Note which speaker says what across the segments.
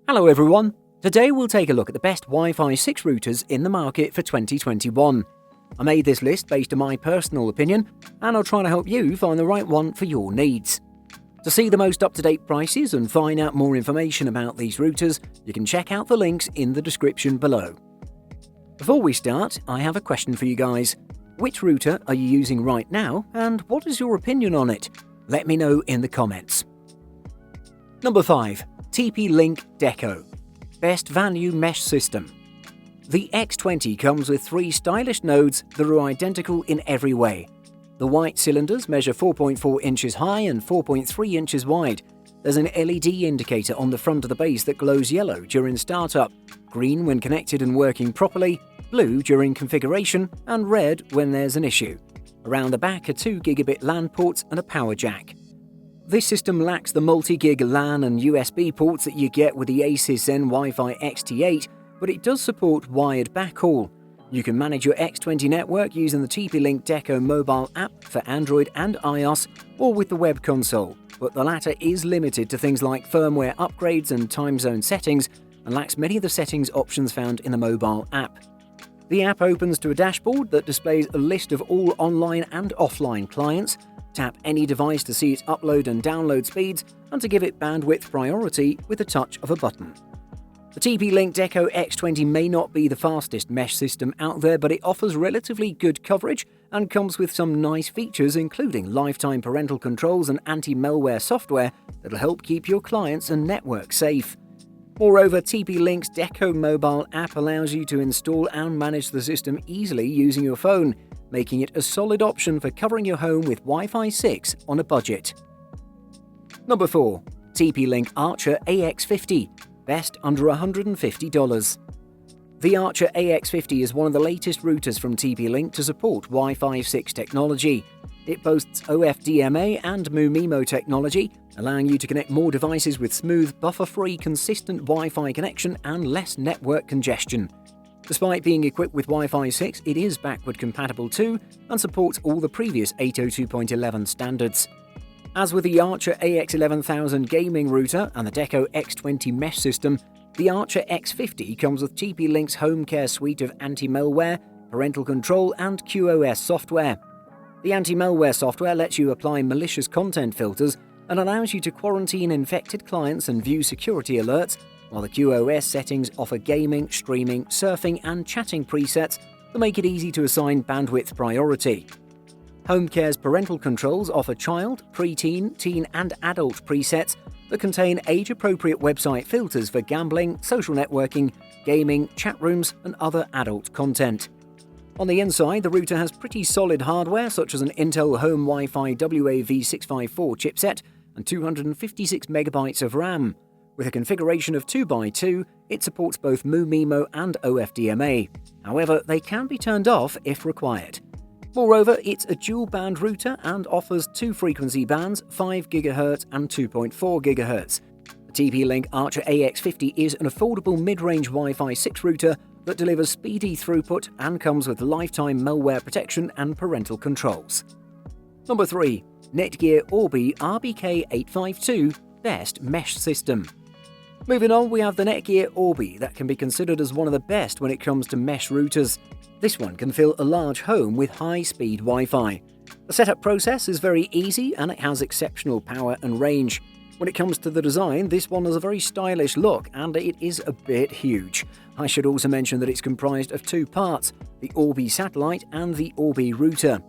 Speaker 1: Hello everyone! Today we'll take a look at the best Wi-Fi 6 routers in the market for 2021. I made this list based on my personal opinion, and I'll try to help you find the right one for your needs. To see the most up-to-date prices and find out more information about these routers, you can check out the links in the description below. Before we start, I have a question for you guys. Which router are you using right now, and what is your opinion on it? Let me know in the comments. Number 5. TP-Link Deco Best Value Mesh System. The X20 comes with 3 stylish nodes that are identical in every way. The white cylinders measure 4.4 inches high and 4.3 inches wide. There's an LED indicator on the front of the base that glows yellow during startup, green when connected and working properly, blue during configuration, and red when there's an issue. Around the back are 2 gigabit LAN ports and a power jack. This system lacks the multi-gig LAN and USB ports that you get with the Asus N Wi-Fi XT8, but it does support wired backhaul. You can manage your X20 network using the TP-Link Deco mobile app for Android and iOS, or with the web console, but the latter is limited to things like firmware upgrades and time zone settings, and lacks many of the settings options found in the mobile app. The app opens to a dashboard that displays a list of all online and offline clients. Tap any device to see its upload and download speeds and to give it bandwidth priority with the touch of a button. The TP-Link Deco X20 may not be the fastest mesh system out there, but it offers relatively good coverage and comes with some nice features including lifetime parental controls and anti-malware software that'll help keep your clients and network safe. Moreover, TP-Link's Deco mobile app allows you to install and manage the system easily using your phone, making it a solid option for covering your home with Wi-Fi 6 on a budget. Number 4. TP-Link Archer AX50 Best under $150. The Archer AX50 is one of the latest routers from TP-Link to support Wi-Fi 6 technology. It boasts OFDMA and MU-MIMO technology, allowing you to connect more devices with smooth, buffer-free, consistent Wi-Fi connection and less network congestion. Despite being equipped with Wi-Fi 6, it is backward compatible too and supports all the previous 802.11 standards. As with the Archer AX11000 gaming router and the Deco X20 mesh system, the Archer X50 comes with TP-Link's home care suite of anti-malware, parental control and QoS software. The anti-malware software lets you apply malicious content filters and allows you to quarantine infected clients and view security alerts, while the QoS settings offer gaming, streaming, surfing and chatting presets that make it easy to assign bandwidth priority. HomeCare's parental controls offer child, preteen, teen and adult presets that contain age-appropriate website filters for gambling, social networking, gaming, chat rooms and other adult content. On the inside, the router has pretty solid hardware such as an Intel Home Wi-Fi WAV654 chipset and 256MB of RAM. With a configuration of 2x2, it supports both MU-MIMO and OFDMA. However, they can be turned off if required. Moreover, it's a dual-band router and offers 2 frequency bands, 5 GHz and 2.4 GHz. The TP-Link Archer AX50 is an affordable mid-range Wi-Fi 6 router that delivers speedy throughput and comes with lifetime malware protection and parental controls. Number 3. Netgear Orbi RBK852 Best Mesh System. Moving on, we have the Netgear Orbi that can be considered as one of the best when it comes to mesh routers. This one can fill a large home with high-speed Wi-Fi. The setup process is very easy and it has exceptional power and range. When it comes to the design, this one has a very stylish look and it is a bit huge. I should also mention that it's comprised of 2 parts, the Orbi satellite and the Orbi router.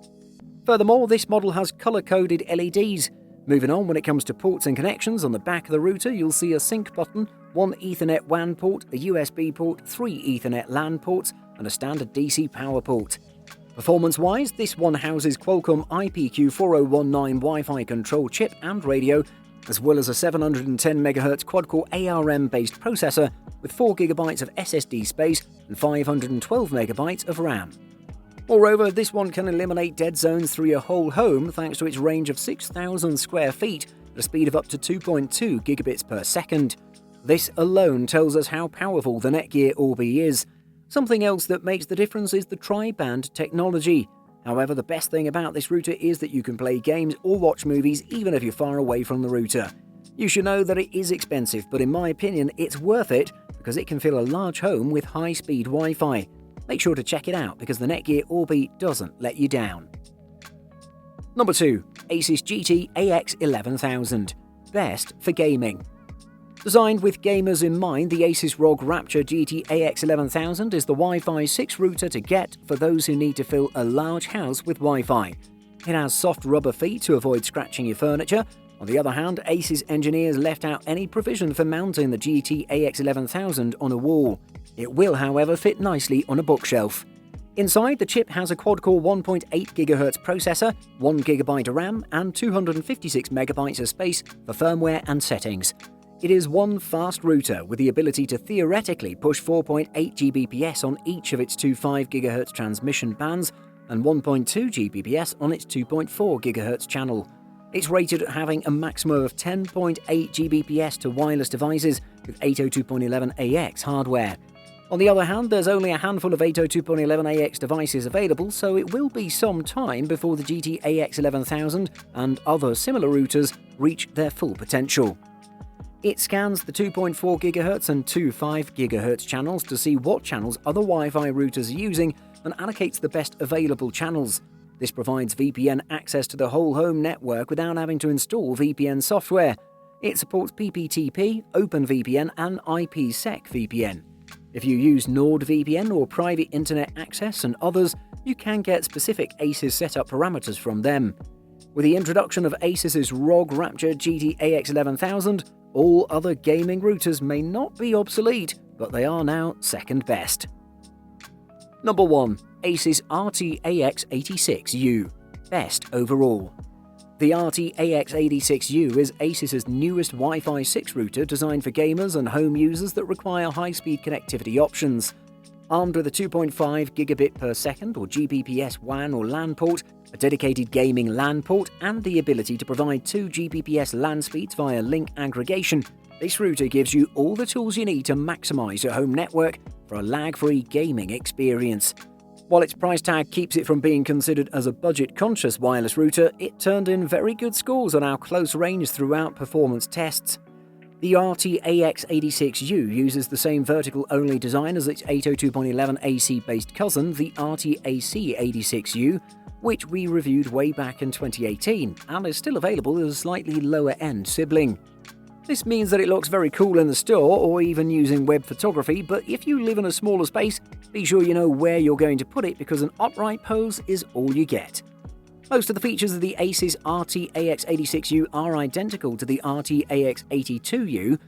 Speaker 1: Furthermore, this model has color-coded LEDs. Moving on, when it comes to ports and connections, on the back of the router you'll see a sync button, 1 Ethernet WAN port, a USB port, 3 Ethernet LAN ports, and a standard DC power port. Performance-wise, this one houses Qualcomm IPQ4019 Wi-Fi control chip and radio, as well as a 710MHz quad-core ARM-based processor with 4GB of SSD space and 512MB of RAM. Moreover, this one can eliminate dead zones through your whole home thanks to its range of 6,000 square feet at a speed of up to 2.2 gigabits per second. This alone tells us how powerful the Netgear Orbi is. Something else that makes the difference is the tri-band technology. However, the best thing about this router is that you can play games or watch movies even if you're far away from the router. You should know that it is expensive, but in my opinion it's worth it because it can fill a large home with high-speed Wi-Fi. Make sure to check it out because the Netgear Orbi doesn't let you down. Number 2. Asus GT AX11000. Best for gaming. Designed with gamers in mind, the Asus ROG Rapture GT AX11000 is the Wi-Fi 6 router to get for those who need to fill a large house with Wi-Fi. It has soft rubber feet to avoid scratching your furniture. On the other hand, Asus engineers left out any provision for mounting the GT AX11000 on a wall. It will, however, fit nicely on a bookshelf. Inside, the chip has a quad-core 1.8 GHz processor, 1 GB of RAM, and 256 MB of space for firmware and settings. It is one fast router with the ability to theoretically push 4.8 Gbps on each of its two 5 GHz transmission bands and 1.2 Gbps on its 2.4 GHz channel. It's rated at having a maximum of 10.8 Gbps to wireless devices with 802.11ax hardware. On the other hand, there's only a handful of 802.11ax devices available, so it will be some time before the GT AX11000 and other similar routers reach their full potential. It scans the 2.4 GHz and 2.5 GHz channels to see what channels other Wi-Fi routers are using and allocates the best available channels. This provides VPN access to the whole home network without having to install VPN software. It supports PPTP, OpenVPN, and IPsec VPN. If you use NordVPN or private internet access and others, you can get specific Asus setup parameters from them. With the introduction of Asus's ROG Rapture GT AX11000, all other gaming routers may not be obsolete, but they are now second best. Number 1. Asus RT-AX86U. Best overall. The RT-AX86U is Asus's newest Wi-Fi 6 router designed for gamers and home users that require high-speed connectivity options. Armed with a 2.5 gigabit per second or Gbps WAN or LAN port, a dedicated gaming LAN port, and the ability to provide 2 Gbps LAN speeds via link aggregation, this router gives you all the tools you need to maximize your home network for a lag-free gaming experience. While its price tag keeps it from being considered as a budget-conscious wireless router, it turned in very good scores on our close range throughout performance tests. The RT-AX86U uses the same vertical-only design as its 802.11ac-based cousin, the RT-AC86U, which we reviewed way back in 2018, and is still available as a slightly lower-end sibling. This means that it looks very cool in the store or even using web photography, but if you live in a smaller space, be sure you know where you're going to put it because an upright pose is all you get. Most of the features of the Asus RT-AX86U are identical to the RT-AX82U,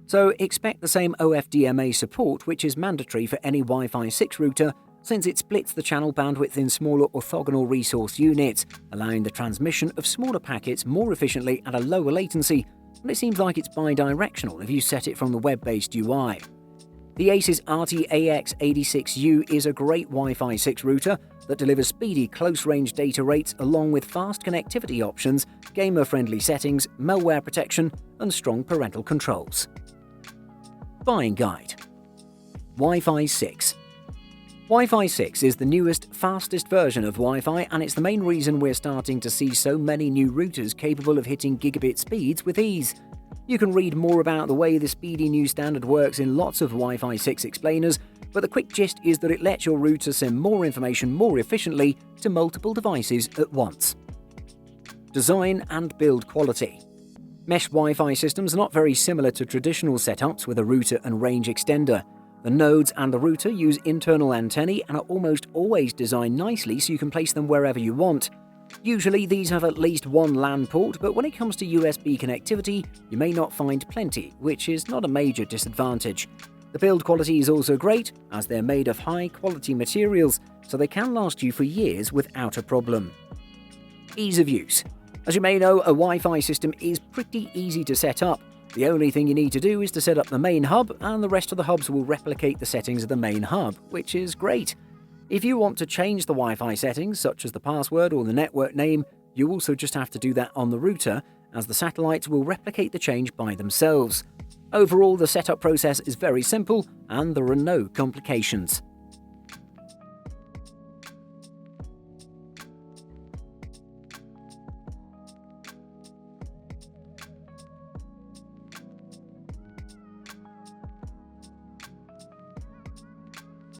Speaker 1: so expect the same OFDMA support, which is mandatory for any Wi-Fi 6 router since it splits the channel bandwidth in smaller orthogonal resource units, allowing the transmission of smaller packets more efficiently at a lower latency, and it seems like it's bi-directional if you set it from the web-based UI. The Asus RT-AX86U is a great Wi-Fi 6 router that delivers speedy close-range data rates along with fast connectivity options, gamer-friendly settings, malware protection, and strong parental controls. Buying Guide. Wi-Fi 6. Wi-Fi 6 is the newest, fastest version of Wi-Fi, and it's the main reason we're starting to see so many new routers capable of hitting gigabit speeds with ease. You can read more about the way the speedy new standard works in lots of Wi-Fi 6 explainers, but the quick gist is that it lets your router send more information more efficiently to multiple devices at once. Design and build quality. Mesh Wi-Fi systems are not very similar to traditional setups with a router and range extender. The nodes and the router use internal antennae and are almost always designed nicely so you can place them wherever you want. Usually these have at least one LAN port, but when it comes to USB connectivity, you may not find plenty, which is not a major disadvantage. The build quality is also great, as they're made of high-quality materials, so they can last you for years without a problem. Ease of use. As you may know, a Wi-Fi system is pretty easy to set up. The only thing you need to do is to set up the main hub, and the rest of the hubs will replicate the settings of the main hub, which is great. If you want to change the Wi-Fi settings, such as the password or the network name, you also just have to do that on the router, as the satellites will replicate the change by themselves. Overall, the setup process is very simple, and there are no complications.